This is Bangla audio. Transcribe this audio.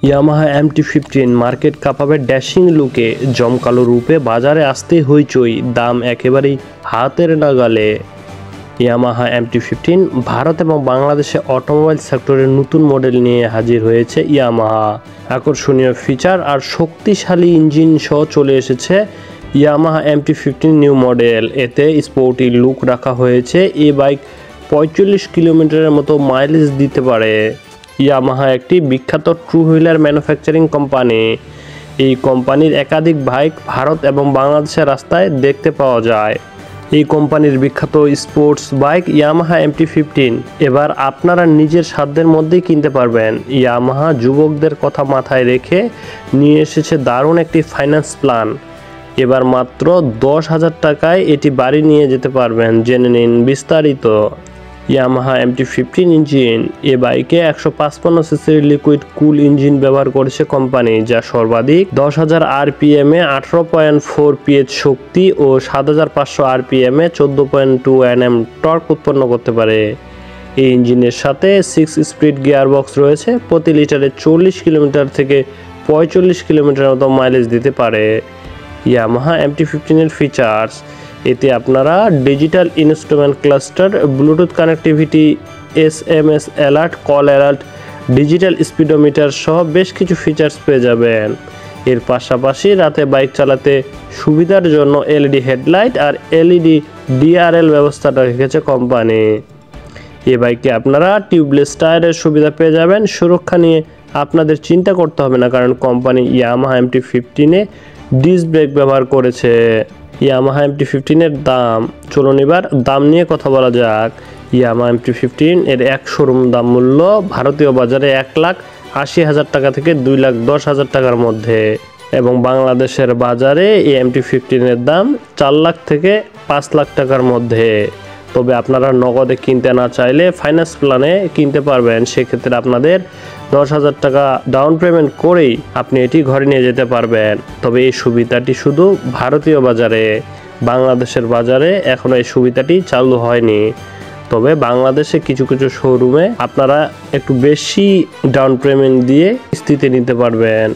ইয়ামাহা MT-15 মার্কেট কাঁপাবে ড্যাশিং লুকে, জমকালো রূপে বাজারে আসতে হইচই, দাম একেবারেই হাতের নাগালে। ইয়ামাহা MT-15 ভারত এবং বাংলাদেশে অটোমোবাইল সেক্টরের নতুন মডেল নিয়ে হাজির হয়েছে ইয়ামাহা। আকর্ষণীয় ফিচার আর শক্তিশালী ইঞ্জিন সহ চলে এসেছে ইয়ামাহা MT-15 নিউ মডেল। এতে স্পোর্টি লুক রাখা হয়েছে। এই বাইক 45 কিলোমিটারের মতো মাইলেজ দিতে পারে। ইয়ামাহা একটি বিখ্যাত টু হুইলার ম্যানুফ্যাকচারিং কোম্পানি। এই কোম্পানির একাধিক বাইক ভারত এবং বাংলাদেশের রাস্তায় দেখতে পাওয়া যায়। এই কোম্পানির বিখ্যাত স্পোর্টস বাইক ইয়ামাহা MT-15 এবার আপনারা নিজের সাধ্যের মধ্যেই কিনতে পারবেন। ইয়ামাহা যুবকদের কথা মাথায় রেখে নিয়ে এসেছে দারুণ একটি ফাইন্যান্স প্ল্যান। এবার মাত্র 10,000 টাকায় এটি বাড়ি নিয়ে যেতে পারবেন। জেনে নিন বিস্তারিত। Yamaha MT-15 engine. এ বাইকে 155 সিসির লিকুইড কুল ইঞ্জিন ব্যবহার করেছে কোম্পানি, যা সর্বাধিক 10,000 RPM এ 18.4 PS শক্তি ও 7,500 RPM এ 14.2 Nm টর্ক উৎপন্ন করতে পারে। এই ইঞ্জিনের সাথে 6 স্পিড গিয়ারবক্স রয়েছে। প্রতি লিটারে 40 কিলোমিটার থেকে 45 কিলোমিটার মতো মাইলেজ দিতে পারে। ইয়ামাহা MT-15 এর ফিচার্স। এতে আপনারা digital instrument cluster, Bluetooth connectivity, SMS alert, call alert, digital speedometer সহ বেশ কিছু ফিচার্স পেয়ে যাবেন। এর পাশাপাশি রাতে বাইক চালাতে সুবিধার জন্য LED হেডলাইট আর LED DRL ব্যবস্থাটা রেখেছে কোম্পানি। এই বাইকে আপনারা টিউবলেস টায়ারের সুবিধা পেয়ে যাবেন। সুরক্ষা নিয়ে আপনাদের চিন্তা করতে হবে না, কারণ কোম্পানি ইয়ামাহা MT-15 এ ডিস্ক ব্রেক ব্যবহার করেছে। ইয়ামাহা MT-15 এর দাম। চলুন এবার দাম নিয়ে কথা বলা যাক। ইয়ামাহা MT-15 এর এক শোরুম দাম মূল্য ভারতীয় বাজারে 1,80,000 টাকা থেকে 2,10,000 টাকার মধ্যে, এবং বাংলাদেশের বাজারে এই MT-15 এর দাম 4 লাখ থেকে 5 লাখ টাকার মধ্যে। তবে আপনারা নগদে কিনতে না চাইলে ফাইন্যান্স প্ল্যানে কিনতে পারবেন। সেক্ষেত্রে আপনাদের 10,000 টাকা ডাউন পেমেন্ট করেই আপনি এটি ঘরে নিয়ে যেতে পারবেন। তবে এই সুবিধাটি শুধু ভারতীয় বাজারে, বাংলাদেশের বাজারে এখনও এই সুবিধাটি চালু হয়নি। তবে বাংলাদেশে কিছু কিছু শোরুমে আপনারা একটু বেশি ডাউন পেমেন্ট দিয়ে কিস্তিতে নিতে পারবেন।